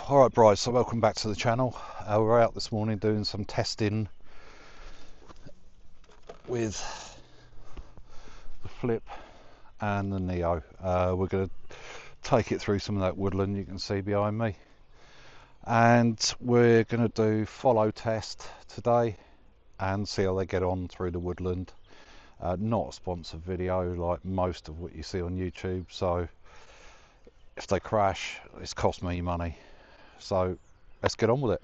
Alright brides, so welcome back to the channel. We're out this morning doing some testing with the Flip and the Neo. We're going to take it through some of that woodland you can see behind me, and we're going to do follow test today and see how they get on through the woodland. Not a sponsored video like most of what you see on YouTube, so if they crash it's cost me money. So let's get on with it.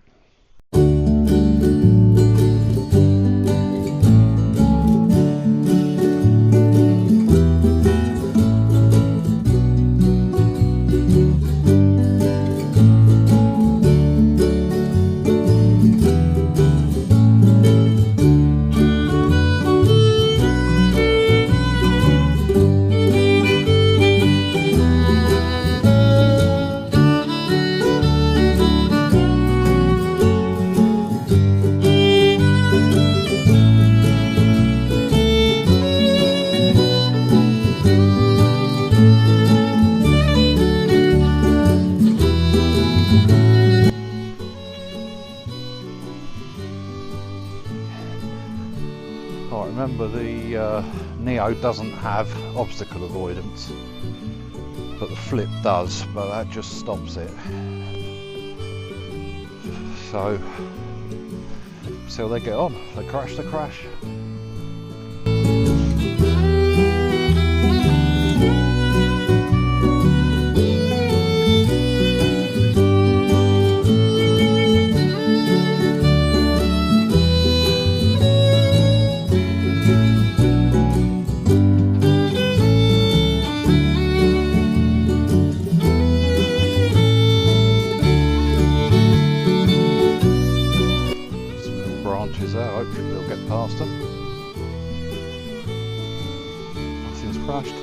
Remember, the Neo doesn't have obstacle avoidance, but the Flip does, but that just stops it. So see how they get on. If they crash, they crash. Hopefully we'll get past them. Nothing's crashed.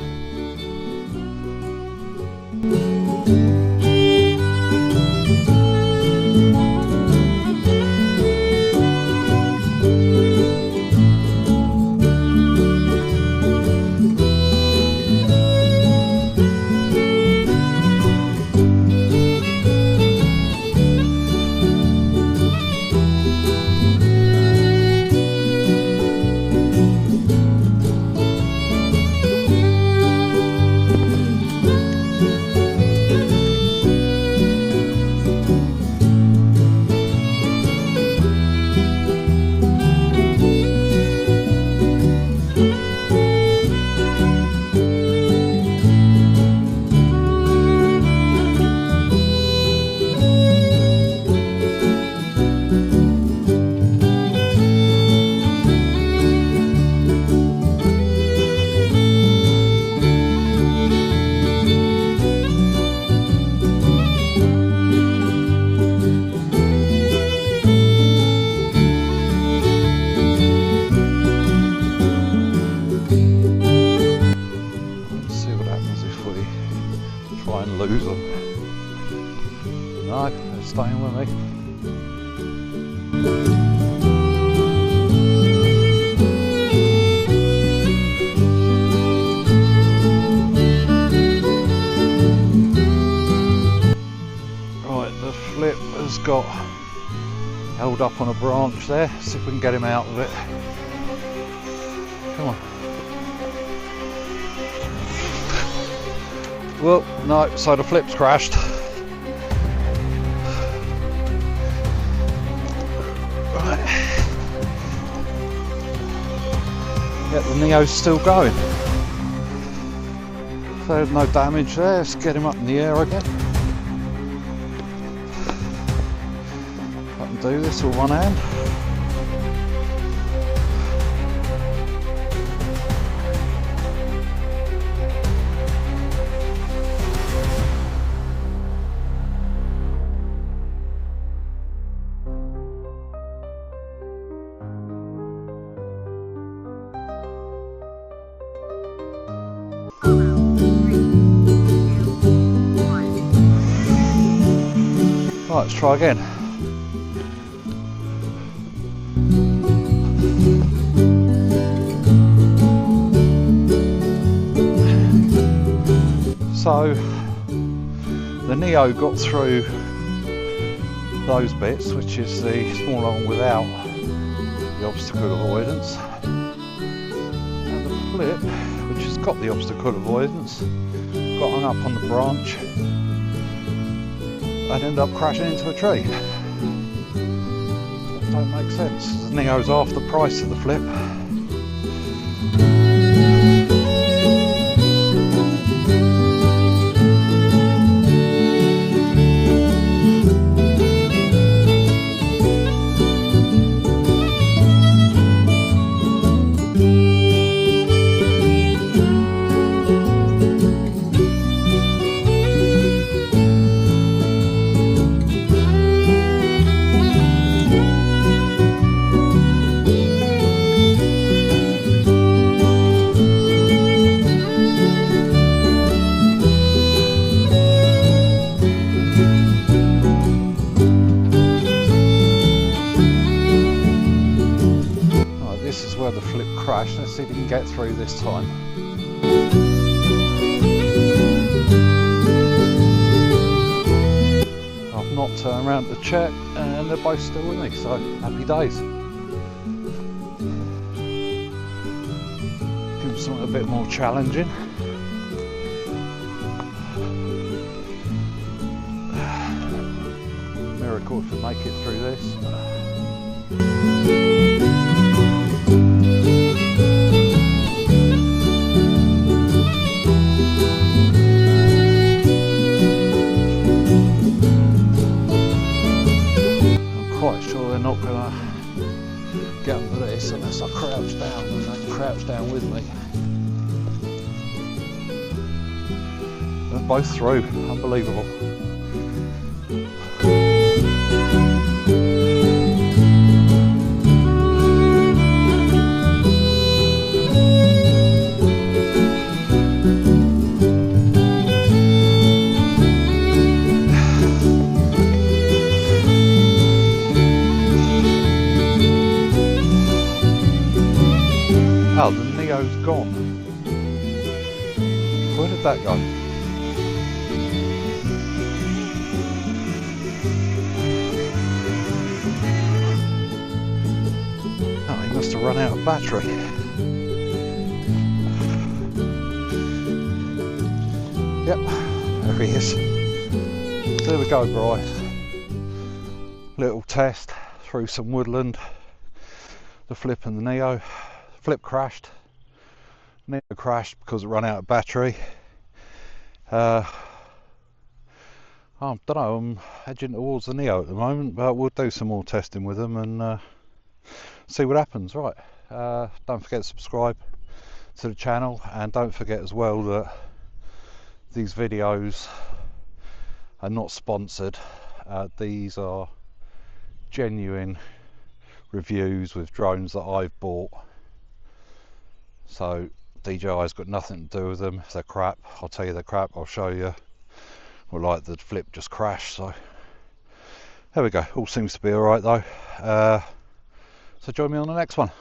Try and lose them. No, they're staying with me. Right, the Flip has got held up on a branch there. See if we can get him out of it. Come on. Well, no, so the Flip's crashed. Right. Yeah, the Neo's still going. So there's no damage there. Let's get him up in the air again. I can do this with one hand. Right, let's try again. So the Neo got through those bits, which is the smaller one without the obstacle avoidance, and the flip, which has got the obstacle avoidance, got hung up on the branch and ended up crashing into a tree. That don't make sense. The Neo's half the price of the flip. This is where the flip crashed. Let's see if we can get through this time. I've not turned around to check and they're both still with me, so happy days. Give them something a bit more challenging. Miracle if we make it through this. Quite sure they're not going to get under this unless I crouch down, and they crouch down with me. They're both through, unbelievable. Oh, the Neo's gone. Where did that go? Oh, he must have run out of battery. Yep, there he is. There we go, Bryce. Little test through some woodland. The flip and the Neo. Flip crashed. Neo crashed because it ran out of battery. I don't know, I'm edging towards the Neo at the moment, but we'll do some more testing with them and see what happens. Right, don't forget to subscribe to the channel, and don't forget as well that these videos are not sponsored. These are genuine reviews with drones that I've bought. So DJI's got nothing to do with them. If they're crap, I'll tell you they're crap. I'll show you. Well, like the flip just crashed, so there we go. All seems to be alright though. So join me on the next one.